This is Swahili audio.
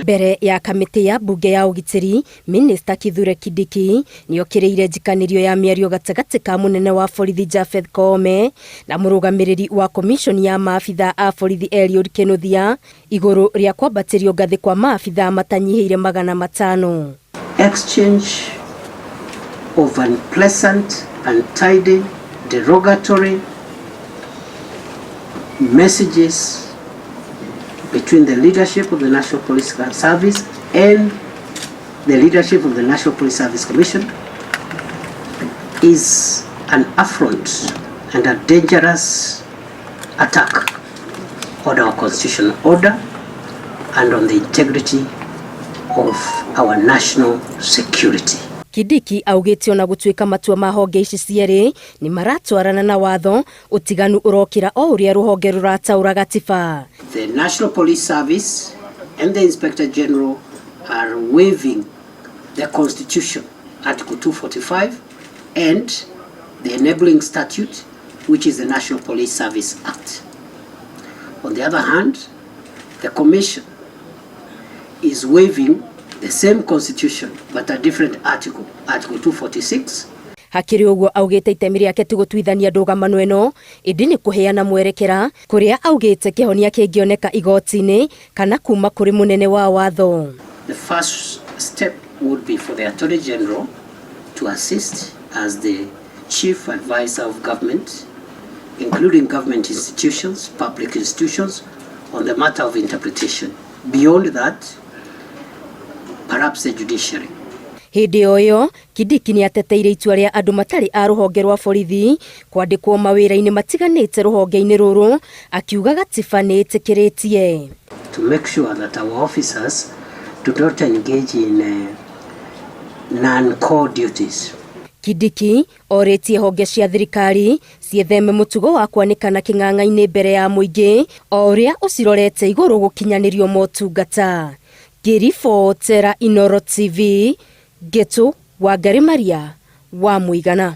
Mbere ya kamĩtĩ ya mbunge ya ũgitĩri, Minista Kithure Kindiki nĩokĩrĩire njikanĩrio ya mĩario gatagatĩ ka mũnene wa borithi Japhet Koome na mũrũgamĩrĩri wa komishoni ya maabitha a borithi Eliud Kĩnuthia igũrũ rĩa kwambatĩrio ngathĩ kwa maabitha matanyihĩire 500. Exchange of unpleasant, untidy, derogatory messages between the leadership of the National Police Service and the leadership of the National Police Service Commission is an affront and a dangerous attack on our constitutional order and on the integrity of our national security. Kindiki augĩte ona gũtuĩka matua ma honge ici cierĩ nĩ maratwarana na watho ũtiganu ũrokĩra o ũrĩa rũhonge rũrataũra gatiba. The National Police Service and the Inspector General are waiving the Constitution, Article 245, and the enabling statute, which is the National Police Service Act. On the other hand, the Commission is waiving the same constitution but a different article, Article 246. Hakiri ũguo augĩte itemi rĩake ti gũtuithania ndugamano ĩno, ĩndĩ nĩ kũheana mwerekera kũrĩa augĩte kĩhonia kĩngĩoneka igoti-inĩ kana kuma kũrĩ mũnene wa watho. The first step would be for the Attorney General to assist as the chief advisor of government, including government institutions, public institutions, on the matter of interpretation. Beyond that, perhaps the judiciary. Hĩndĩ o ĩyo, Kindiki nĩ ateteire itua rĩa andũ matarĩ a rũhonge rwa borithi kwandĩkwo mawĩra-inĩ matiganĩte rũhonge-inĩ rũrũ, akiuga gatiba nĩ ĩtĩkĩrĩtie. To make sure that our officers do not engage in non-core duties. Kindiki orĩtie honge cia thirikari cietheme mũtugo wa kwanĩkana kĩng'ang'a-inĩ mbere ya mũingĩ o ũrĩa ũcirorete igũrũ gũkinyanĩrio motungata. Ngĩribotera Inooro TV, Getu wa Maria wa Mũigana.